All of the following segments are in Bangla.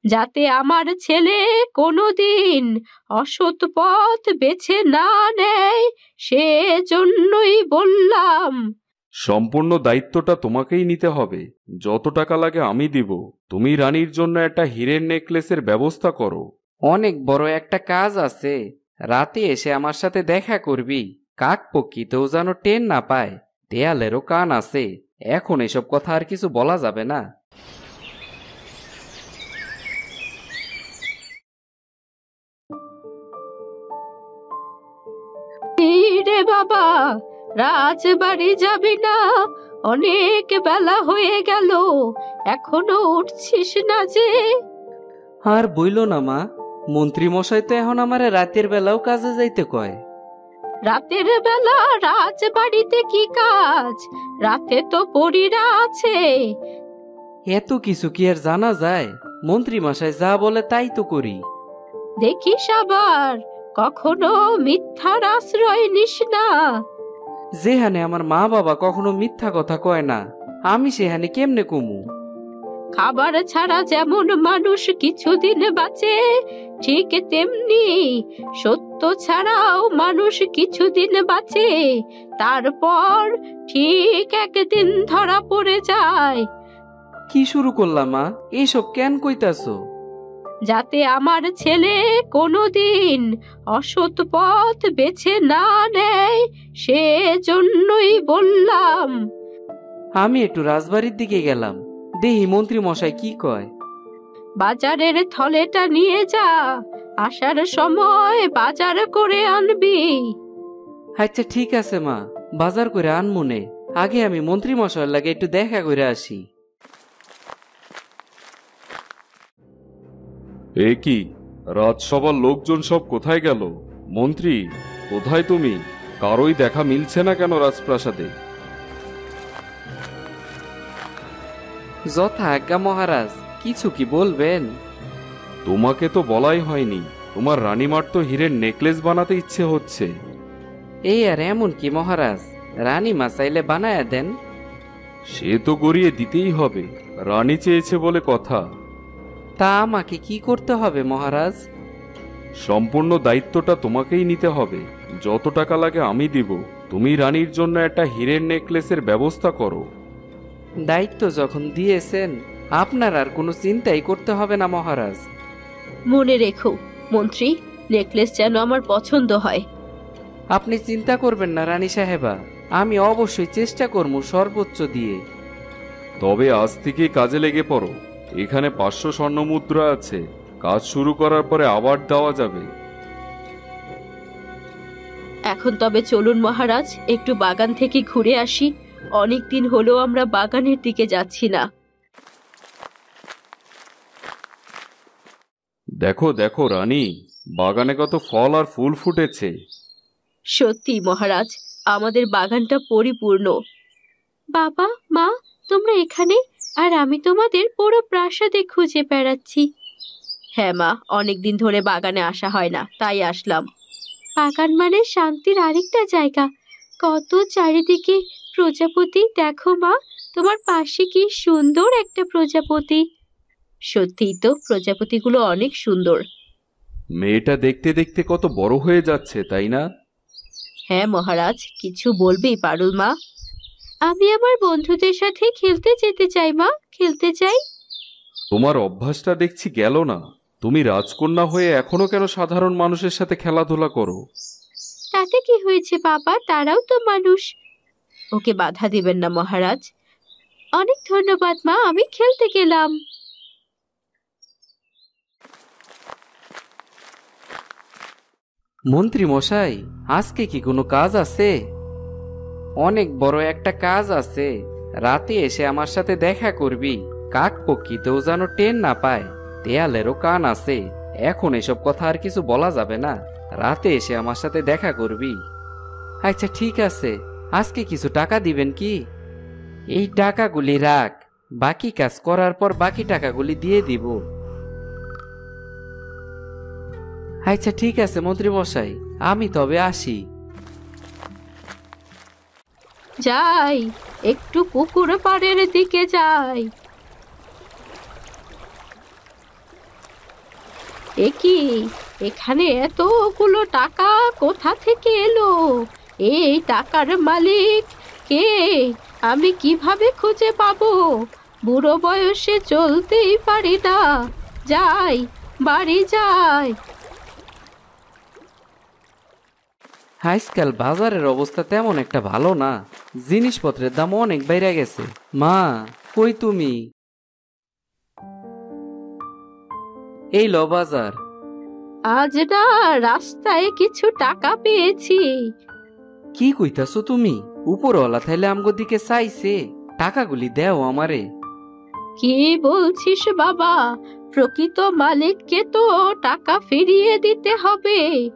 যাতে আমার ছেলে কোনোদিন অসৎ পথ বেছে না নেয়, সেজন্যই বললাম। সম্পূর্ণ দায়িত্বটা তোমাকেই নিতে হবে। যত টাকা লাগে আমি দিব। তুমি রানীর জন্য একটা হীরের নেকলেসের ব্যবস্থা করো। অনেক বড় একটা কাজ আছে, রাতে এসে আমার সাথে দেখা করবি। কাকপক্ষীতেও যেন টের না পায়, দেয়ালেরও কান আছে। এখন এসব কথা আর কিছু বলা যাবে না। রে বাবা, রাজবাড়ি যাবি না? অনেক বেলা হয়ে গেল, এখনো উঠছিস না যে? আর বইল না মা, মন্ত্রী মশাই তো এখন আমারে রাতের বেলাও কাজে যাইতে কয়। রাতের বেলা রাজবাড়িতে কি কাজ? রাতে তো পরীরা আছে। এত কিছু কি আর জানা যায়? মন্ত্রী মশাই যা বলে তাই তো করি। দেখিস আবার কখনো মিথ্যার আশ্রয় নিস না। যেহানে আমার মা বাবা কখনো মিথ্যা কথা কয় না, আমি সেহানে কেমনে কমু? খাবার ছাড়া যেমন মানুষ কিছুদিন বাঁচে, ঠিক তেমনি সত্য ছাড়াও মানুষ কিছুদিন বাঁচে, তারপর ঠিক একদিন ধরা পড়ে যায়। কি শুরু করলাম মা? এইসব কেন কইতাছো? যাতে আমার ছেলে কোনোদিন অসৎ পথ বেছে না নেয়, সেজন্যই বললাম। আমি একটু রাজবাড়ির দিকে গেলাম, দেহি মন্ত্রী মশাই কি কয়। বাজারের থলেটা নিয়ে যা, আসার সময় বাজার করে আনবি। আচ্ছা ঠিক আছে মা, বাজার করে আনমনে। আগে আমি মন্ত্রী মশাইয়ের লাগে একটু দেখা করে আসি। এ কি, রাজসভার লোকজন সব কোথায় গেল? মন্ত্রী, কোথায় তুমি? কারোই দেখা মিলছে না কেন রাজপ্রাসাদে? যথা আজ্ঞা মহারাজ, কিছু কি বলবেন? তোমাকে তো বলাই হয়নি। তোমার রানীমার তো হীরের নেকলেস বানাতে ইচ্ছে হচ্ছে। এই আর এমন কি মহারাজ, রানী মা চাইলে বানায়া দেন। সে তো গড়িয়ে দিতেই হবে, রানী চেয়েছে বলে কথা। তা আমাকে কি করতে হবে মহারাজ? সম্পূর্ণ দায়িত্বটা তোমাকেই নিতে হবে। যত টাকা লাগে আমি দিব। তুমি রানীর জন্য একটা হীরের নেকলেসের ব্যবস্থা করো। দায়িত্ব যখন দিয়েছেন, আপনার আর কোনো চিন্তাই করতে হবে না মহারাজ। মনে রেখো মন্ত্রী, নেকলেস যেন আমার পছন্দ হয়। আপনি চিন্তা করবেন না রানী সাহেবা, আমি অবশ্যই চেষ্টা করব সর্বোচ্চ দিয়ে। তবে আজ থেকে কাজে লেগে পড়ো। এখানে 500 স্বর্ণ মুদ্রা আছে, কাজ শুরু করার পরে আবার দেওয়া যাবে। এখন তবে চলুন মহারাজ, একটু বাগান থেকে ঘুরে আসি। অনেক দিন হলো আমরা বাগানের দিকে যাচ্ছি না। দেখো দেখো রানী, বাগানে কত ফল আর ফুল ফুটেছে। সত্যি মহারাজ, আমাদের বাগানটা পরিপূর্ণ। বাবা মা, তোমরা এখানে, আর আমি তোমাদের পুরো প্রাসাদে খুঁজে বেড়াচ্ছি। হ্যাঁ মা, অনেকদিন ধরে বাগানে আসা হয় না, তাই আসলাম। বাগান মানে শান্তির আরেকটা জায়গা। কত চারিদিকে প্রজাপতি, দেখো মা, তোমার পাশে কি সুন্দর একটা প্রজাপতি। সত্যিই তো, প্রজাপতিগুলো অনেক সুন্দর। মেয়েটা দেখতে দেখতে কত বড় হয়ে যাচ্ছে, তাই না? হ্যাঁ মহারাজ, কিছু বলবেই পারুল মা? আমি আমার বন্ধুদের সাথে খেলতে যেতে চাই মা, খেলতে চাই। তোমার অভ্যাসটা দেখছি গেল না। তুমি রাজকন্যা হয়ে এখনো কেন সাধারণ মানুষের সাথে খেলাধুলা করো? তাতে কি হয়েছে বাবা, তারাও তো মানুষ। ওকে বাধা দিবেন না মহারাজ। অনেক ধন্যবাদ মা, আমি খেলতে গেলাম। মন্ত্রী মশাই, আজকে কি কোনো কাজ আছে? অনেক বড় একটা কাজ আছে, রাতে এসে আমার সাথে দেখা করবি। কাকপক্ষীতেও যেন টের না পায়, দেয়ালেরও কান আছে। এখন এসব কথা আর কিছু বলা যাবে না, রাতে এসে আমার সাথে দেখা করবি। আচ্ছা ঠিক আছে, আজকে কিছু টাকা দিবেন কি? এই টাকাগুলি রাখ, বাকি কাজ করার পর বাকি টাকাগুলি দিয়ে দিব। আচ্ছা ঠিক আছে মন্ত্রী মশাই, আমি তবে আসি। যাই, একটু পুকুর পাড়ের দিকে যাই। এ কি, এখানে এতগুলো টাকা কোথা থেকে এলো? এই টাকার মালিক কে? আমি কিভাবে খুঁজে পাবো? বুড়ো বয়সে চলতেই পারি না। যাই, বাড়ি যাই। আজকাল বাজারের অবস্থা তেমন একটা ভালো না, জিনিসপত্রের দাম অনেক বাইরে গেছে। মা, কই তুমি? এই লো বাজার। আজ না রাস্তায় কিছু টাকা পেয়েছি। কি কইতাছো তুমি? উপরওয়ালা থাইলে আমগো দিকে চাইছে, টাকাগুলি দেও আমারে। কি বলছিস বাবা? প্রকৃত মালিককে তো টাকা ফিরিয়ে দিতে হবে।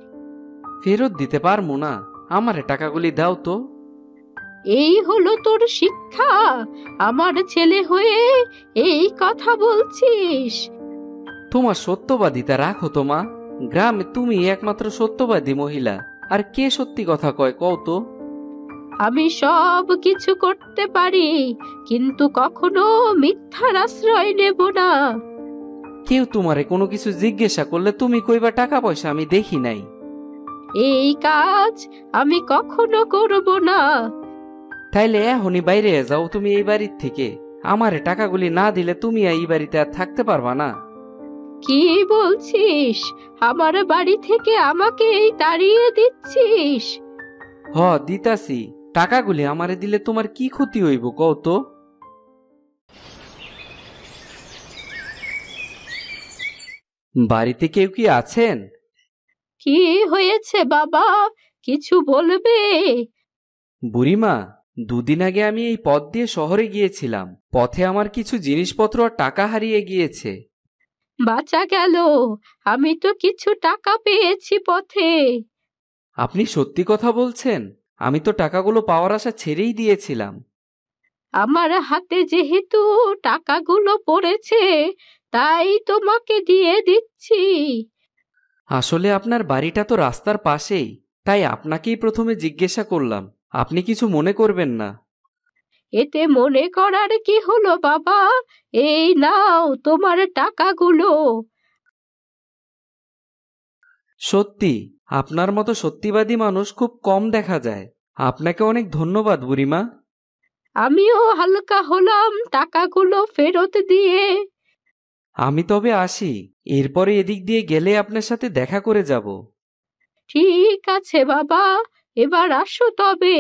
ফেরত দিতে পারবো না, আমারে টাকাগুলি দাও তো। এই হলো তোর শিক্ষা? আমার ছেলে হয়ে এই কথা বলছিস? তোমার সত্যবাদিতা রাখো তো মা, গ্রামে তুমি একমাত্র সত্যবাদী মহিলা, আর কে সত্যি কথা কয় কও তো? আমি সব কিছু করতে পারি, কিন্তু কখনো মিথ্যার আশ্রয় নেব না। কেউ তোমারে কোনো কিছু জিজ্ঞাসা করলে তুমি কইবা টাকা পয়সা আমি দেখি নাই। এই কাজ আমি কখনো করব না। তাইলে এখনই বাইরে যাও তুমি এই বাড়ির থেকে। আমারে টাকাগুলি না দিলে তুমি এই বাড়িতে আর থাকতে পারবা না। কি বলছিস? আমার বাড়ি থেকে আমাকে এই তাড়িয়ে দিচ্ছিস? হ, দিতাছি। টাকাগুলি আমারে দিলে তোমার কি ক্ষতি হইব কও তো? বাড়িতে কেউ কি আছেন? কি হয়েছে বাবা? কিছু বলবে? বুড়িমা, দুদিন আগে আমি এই পথ দিয়ে শহরে গিয়েছিলাম। পথে আমার কিছু জিনিসপত্র আর টাকা হারিয়ে গিয়েছে। বাঁচা গেল, আমি তো কিছু টাকা পেয়েছি পথে। আপনি সত্যি কথা বলছেন? আমি তো টাকাগুলো পাওয়ার আশা ছেড়েই দিয়েছিলাম। আমার হাতে যেহেতু টাকাগুলো পড়েছে, তাই তোমাকে দিয়ে দিচ্ছি। আসলে আপনার বাড়িটা তো রাস্তার পাশেই, তাই আপনাকেই প্রথমে জিজ্ঞাসা করলাম। আপনি কিছু মনে করবেন না। এতে মনে করার কি হলো বাবা? এই নাও তোমার টাকাগুলো। সত্যি, আপনার মতো সত্যিবাদী মানুষ খুব কম দেখা যায়। আপনাকে অনেক ধন্যবাদ বুড়িমা। আমিও হালকা হলাম টাকাগুলো ফেরত দিয়ে। আমি তবে আসি, এরপরে এদিক দিয়ে গেলে আপনার সাথে দেখা করে যাব। ঠিক আছে বাবা, এবার আসো তবে।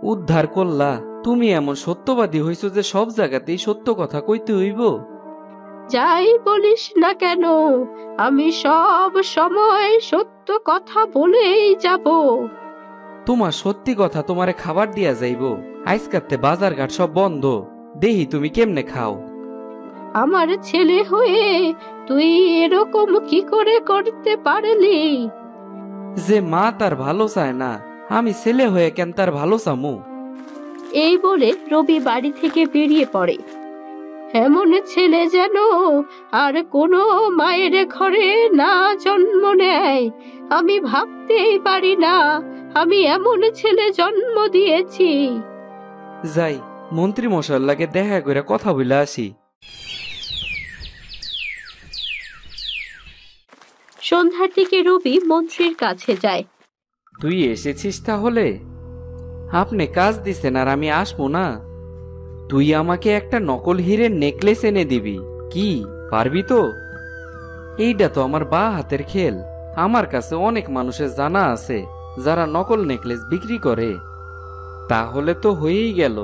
উদ্ধার করলা, তুমি এমন সত্যবাদী হইছো যে সব জায়গাতেই সত্য কথা কইতে হইব। যাই বলিস না কেন, আমি সব সময় সত্য কথা বলেই যাব। তোমার সত্যি কথা তোমারে খাবার দিয়া যাইব। আজকাতে বাজার ঘাট সব বন্ধ, দেহি তুমি কেমনে খাও। আমার ছেলে হয়ে তুই এরকম কি করে করতে পারলি? যে মা তার ভালো চায় না, আমি ছেলে হয়ে কেন তার ভালো চামু? এই বলে রবি বাড়ি থেকে বেরিয়ে পড়ে। এমন ছেলে যেন আর কোনো মায়ের ঘরে না জন্ম নেয়। আমি ভাবতেই পারি না আমি এমন ছেলে জন্ম দিয়েছি। যাই, মন্ত্রী মশাইয়ের লাগে দেখা করে কথা বলে আসি। সন্ধ্যার দিকে রবি মন্ত্রীর কাছে যায়। তুই এসেছিস তাহলে? আপনি কাজ দিছেন আর আমি আসবো না? তুই আমাকে একটা নকল হীরের নেকলেস এনে দিবি, কি পারবি তো? এইটা তো আমার বা হাতের খেল। আমার কাছে অনেক মানুষের জানা আছে যারা নকল নেকলেস বিক্রি করে। তাহলে তো হয়েই গেল।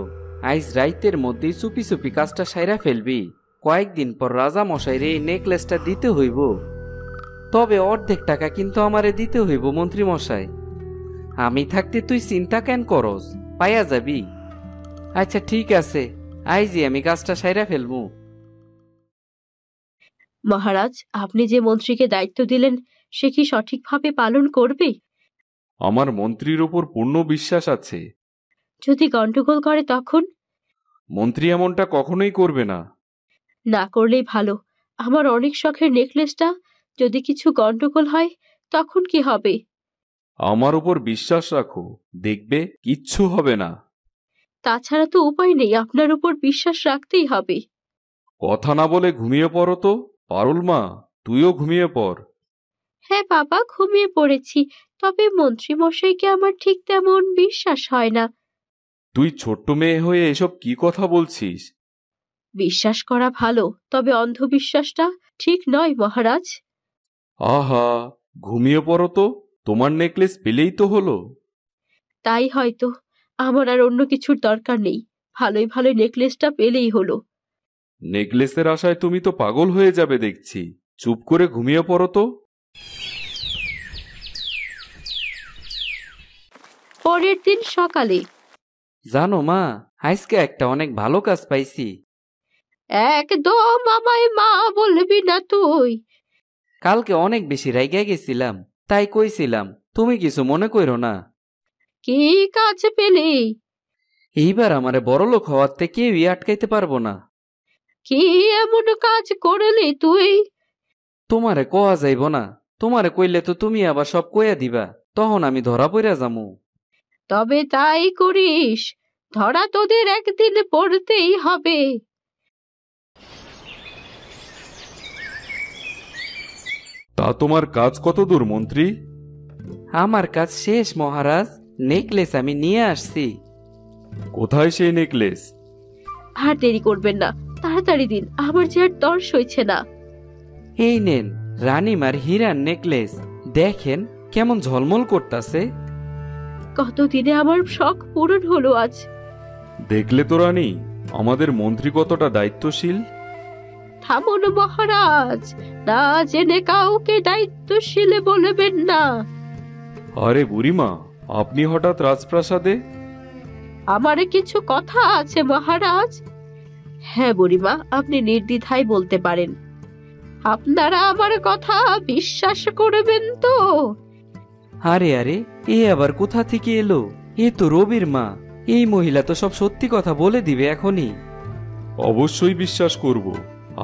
আইজ রাইতের মধ্যেই চুপি চুপি কাজটা সাইরা ফেলবি। কয়েকদিন পর রাজা মশাইরে এই নেকলেসটা দিতে হইব। তবে অর্ধেক টাকা কিন্তু আমারে দিতে হইব মন্ত্রী মশাই। আমি থাকতে তুই চিন্তা কেন করস, পাইয়া যাবি। আচ্ছা ঠিক আছে, আইজি আমি কাজটা সাইরা ফেলবো। মহারাজ, আপনি যে মন্ত্রীকে দায়িত্ব দিলেন সে কি সঠিকভাবে পালন করবে? আমার মন্ত্রীর ওপর পূর্ণ বিশ্বাস আছে। যদি গন্ডগোল করে তখন? মন্ত্রী এমনটা কখনোই করবে না। না করলেই ভালো। আমার অনেক শখের নেকলেসটা যদি কিছু গন্ডগোল হয় তখন কি হবে? আমার উপর বিশ্বাস রাখো, দেখবে কিচ্ছু হবে না। তাছাড়া তো উপায় নেই, আপনার উপর বিশ্বাস রাখতেই হবে। কথা না বলে ঘুমিয়ে পড়ো তো, পারুল মা। তুইও ঘুমিয়ে পড়। হ্যাঁ বাবা, ঘুমিয়ে পড়েছি, তবে মন্ত্রী মশাইকে আমার ঠিক তেমন বিশ্বাস হয় না। তুই ছোট্ট মেয়ে হয়ে এসব কি কথা বলছিস? বিশ্বাস করা ভালো, তবে অন্ধবিশ্বাসটা ঠিক নয় মহারাজ। আহা, ঘুমিয়ে পড়ো তো, তোমার নেকলেস পেলেই তো হলো। তাই হয়তো, আমার আর অন্য কিছুর দরকার নেই, ভালোই ভালোই নেকলেসটা পেলেই হলো। নেকলেসের আশায় তুমি তো পাগল হয়ে যাবে দেখছি। চুপ করে ঘুমিয়ে পড়ো তো। পরের দিন সকালে। জানো মা, আজকে একটা অনেক ভালো কাজ পাইছি। একদম আমায় মা বলবি না তুই। কালকে অনেক বেশি রাইগা গেছিলাম, তাই কইছিলাম, তুমি কিছু মনে কইরো না। কি কাজ পেলি? এইবার আমারে বড়লোক হওয়াতে কেউই আটকাইতে পারবো না। কি এমন কাজ করলি তুই? তোমারে কোয়া যাইব না, তোমারে কইলে তো তুমি আবার সব কইয়া দিবা, তখন আমি ধরা পইরা যামু। তবে তাই করিস, ধরা তোদের একদিন পড়তেই হবে। তা তোমার কাজ কত দূর মন্ত্রী? আমার কাজ শেষ মহারাজ, নেকলেস আমি নিয়ে আসছি। কোথায় সেই নেকলেস? আর দেরি করবেন না, তাড়াতাড়ি দিন, আমার যে আর তর সইছে না। এই নেন রানীমার হীরার নেকলেস, দেখেন কেমন ঝলমল করতাছে। কতদিনে আমার শখ পূরণ হলো আজ। দেখলে তো রানী, আমাদের মন্ত্রী কতটা দায়িত্বশীল। থামুন মহারাজ, না জেনে কাউকে দায়িত্বশীল বলবেন না। আরে বুড়িমা, আপনি হঠাৎ রাজপ্রাসাদে? আমার কিছু কথা আছে মহারাজ। হ্যাঁ বুড়িমা, আপনি নির্দ্বিধায় বলতে পারেন। আপনারা আমার কথা বিশ্বাস করবেন তো? আরে আরে, এ আবার কোথা থেকে এলো? এ তো রবির মা, এই মহিলা তো সব সত্যি কথা বলে দিবে এখনই। অবশ্যই বিশ্বাস করব।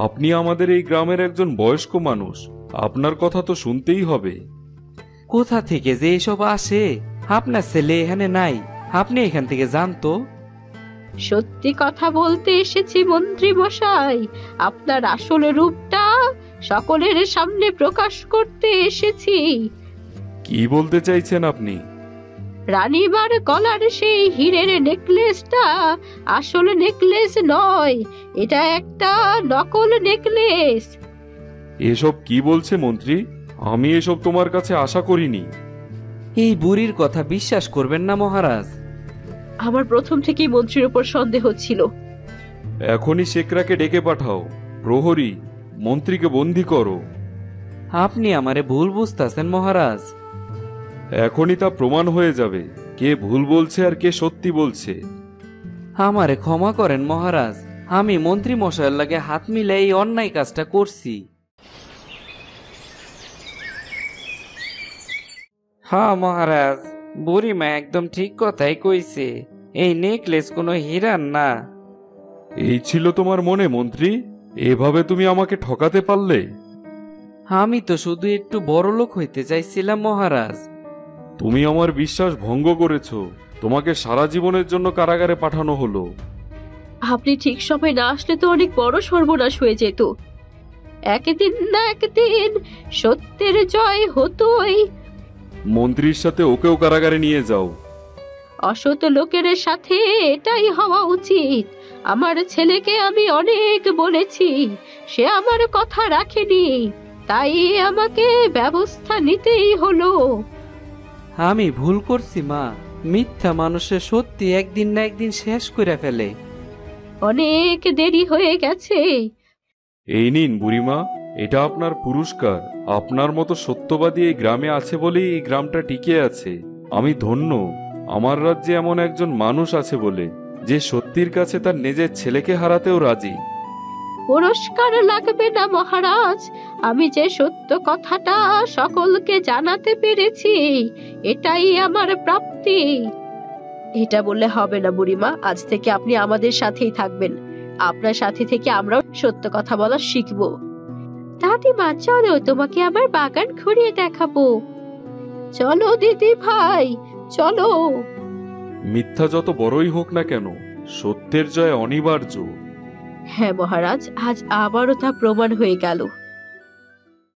আপনি আমাদের এই গ্রামের একজন বয়স্ক মানুষ, আপনার কথা তো শুনতেই হবে। কোথা থেকে যে এসব আসে? আপনার ছেলে এখানে নাই, আপনি এখান থেকে যান তো। সত্যি কথা বলতে এসেছি মন্ত্রী মশাই, আপনার আসল রূপটা সকলের সামনে প্রকাশ করতে এসেছি। কি বলতে চাইছেন আপনি? রানীবার গলার সেই হীরের নেকলেসটা আসল নেকলেস নয়, এটা একটা নকল নেকলেস। এসব কি বলছে মন্ত্রী? আমি এসব তোমার কাছে আশা করিনি। এই বুড়ির কথা বিশ্বাস করবেন না মহারাজ। আমার প্রথম থেকেই মন্ত্রীর উপর সন্দেহ ছিল। এখনই শেখরাকে ডেকে পাঠাও। প্রহরী, মন্ত্রীকে বন্দী করো। আপনি আমারে ভুল বুঝতাছেন মহারাজ। এখনই তা প্রমাণ হয়ে যাবে, কে ভুল বলছে আর কে সত্যি বলছে। আমারে ক্ষমা করেন মহারাজ, আমি মন্ত্রী মশাইয়ের লাগে হাত মিলে এই অন্যায় কাজটা করছি। হ্যাঁ মহারাজ, বুড়িমা একদম ঠিক কথাই কইছে, এই নেকলেস কোনো হীরার না। এই ছিল তোমার মনে মন্ত্রী? এভাবে তুমি আমাকে ঠকাতে পারলে? আমি তো শুধু একটু বড়লোক হইতে চাইছিলাম মহারাজ। তুমি আমার বিশ্বাস ভঙ্গ করেছো, তোমাকে সারা জীবনের জন্য কারাগারে পাঠানো হলো। আপনি ঠিক সময় না আসলে তো অনেক বড় সর্বনাশ হয়ে যেত। একদিন না একদিন সত্যের জয় হতোই। মন্ত্রীর সাথে ওকেও কারাগারে নিয়ে যাও। অসৎ লোকের সাথে এটাই হওয়া উচিত। আমার ছেলেকে আমি অনেক বলেছি, সে আমার কথা রাখেনি, তাই আমাকে ব্যবস্থা নিতেই হলো। আমি ভুল করছি মা, মিথ্যা মানুষের সত্যি একদিন না একদিন শেষ করে ফেলে। অনেক দেরি হয়ে গেছে। এই নিন বুড়িমা, এটা আপনার পুরস্কার। আপনার মতো সত্যবাদী এই গ্রামে আছে বলেই এই গ্রামটা টিকে আছে। আমি ধন্য, আমার রাজ্যে এমন একজন মানুষ আছে বলে, যে সত্যির কাছে তার নিজের ছেলেকে হারাতেও রাজি। পুরস্কার লাগবে না মহারাজ, আমি যে সত্য কথাটা সকলকে জানাতে পেরেছি, এটাই আমার প্রাপ্তি। এটা বললে হবে না বুড়িমা, আজ থেকে আপনি আমাদের সাথেই থাকবেন। আপনার সাথে থেকে আমরাও সত্য কথা বলা শিখবো। দাদিমা চলো, তোমাকে আবার বাগান ঘুরিয়ে দেখাবো। চলো দিদি ভাই, চলো। মিথ্যা যত বড়ই হোক না কেন, সত্যের জয় অনিবার্য। হ্যাঁ মহারাজ, আজ আবারও তা প্রমাণ হয়ে গেল।